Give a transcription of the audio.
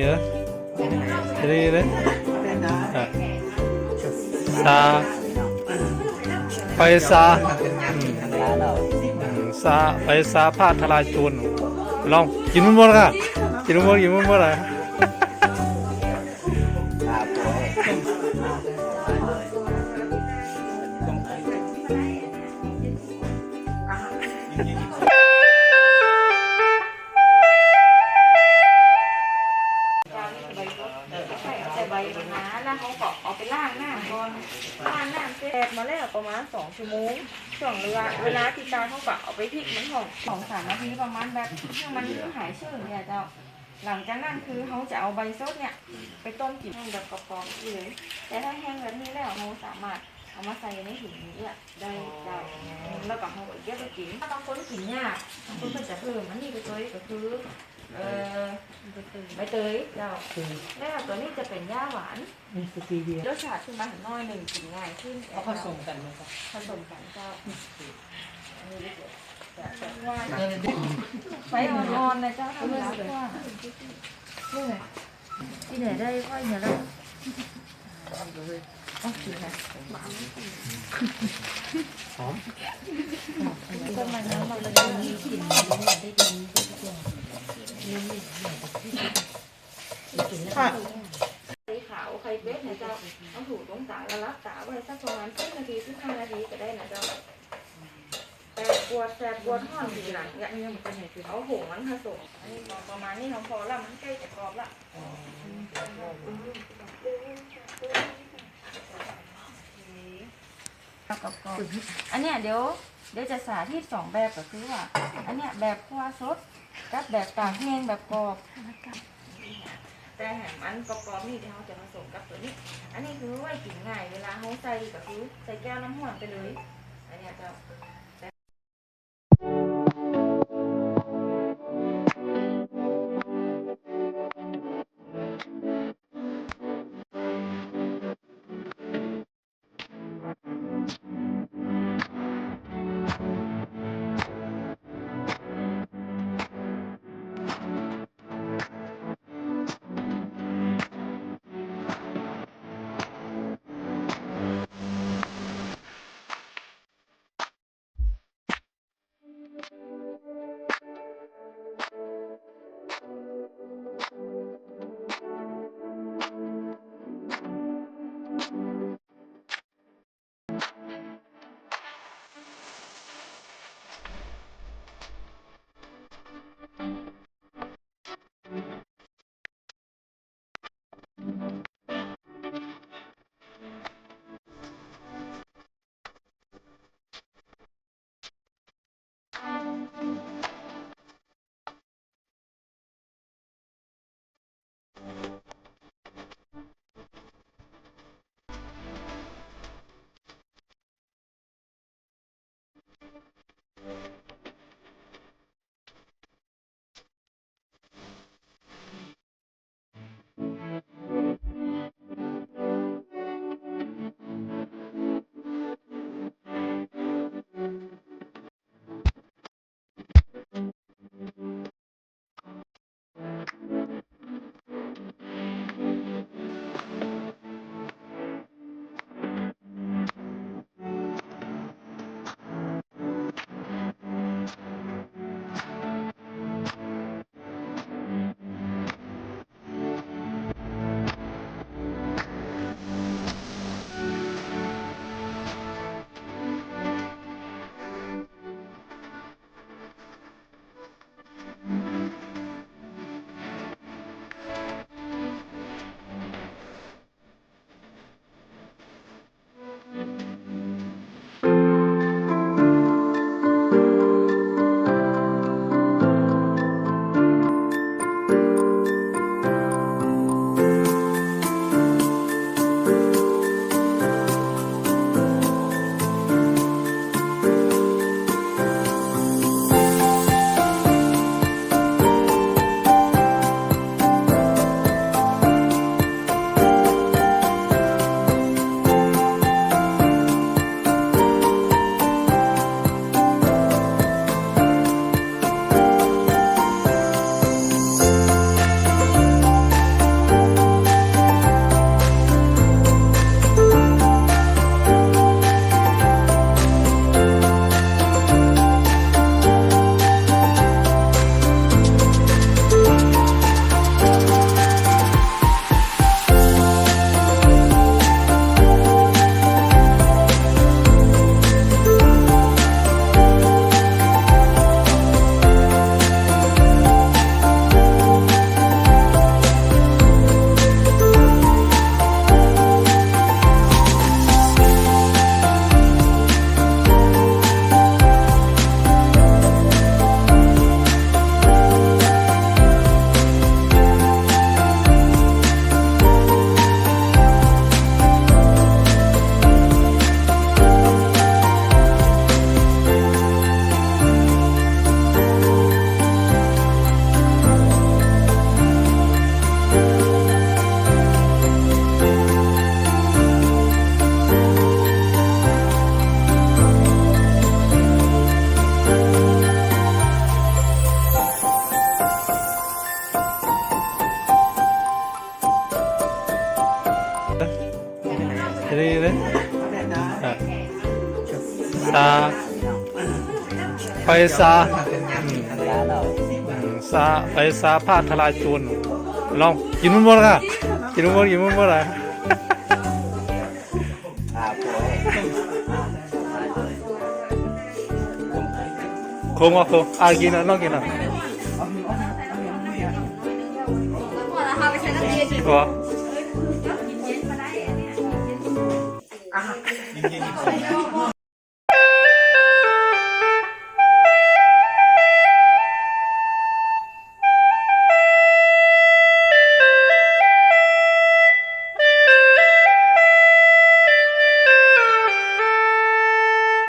Ya, jadi saไปซาซาไปซาผ้าทลายโจรลองกินมันหมดค่ะกินมันหมดเลย ใส่ใบมะนาวแล้วเขาก็เอาไปล้างหน้าก่อนล้างหน้าเสร็จมาแล้วประมาณ2 ชั่วโมงช่วงเวลาที่ตาเขาก็เอาไปพริกมัน2-3 นาทีประมาณแบบให้มันหายชื้นเนี่ยเจ้าหลังจากนั้นคือเขาจะเอาใบซดเนี่ยไปต้มกินแบบกรอบๆเลยแต่ถ้าแห้งแบบนี้แล้วเราสามารถเอามาใส่ในถุงนี้ได้เจ้าแล้วก็เขาเก็บไปกินถ้าบางคนกินยากบางคนก็จะเพิ่มอันนี้ไปตัวก็คือใบเตยเจ้าแล้วตัวนี้จะเป็นย่าหวานรสชาติขึ้นมาถึงน้อยหนึ่งกินง่ายขึ้นเขาผสมกันนะครับผสมกันเจ้าไฟอ่อนๆนะเจ้าทำรับกว้างที่ไหนได้ค่อยเนี่ยแล้วโอเคค่ะหอมก็มันแล้วมันจะมีกลิ่นได้ดีค่ะไข่ขาวไข่เป็ดนะเจ้าเอาถูตรงตาแล้วรับตาไว้สักประมาณ10 นาที15 นาทีก็ได้นะเจ้าแต่ปวดห้อนทีหลังอย่างนี้มันเป็นไงคือเอาผงมันผสมอันนี้ประมาณนี้เราพอแล้วมันใกล้จะกรอบละอันเนี้ยเดี๋ยวจะสาธิต2 แบบก็คือว่าอันเนี้ยแบบคั่วสดกับแบบตากแห้งแบบกรอบแต่แหมมันกรอบๆนี่ที่เขาจะผสมกับตัวนี้อันนี้คือไว้กินง่ายเวลาเขาใส่ก็คือใส่แก้วน้ำร้อนไปเลยอันเนี้ยจะ ดีเลยซาไปซาซาไปซาผ้าทลายโจรลองกินมันหมดค่ะกินมันหมดเลย คงอ่ะคงกินอ่ะน้องกินอ่ะก็ เ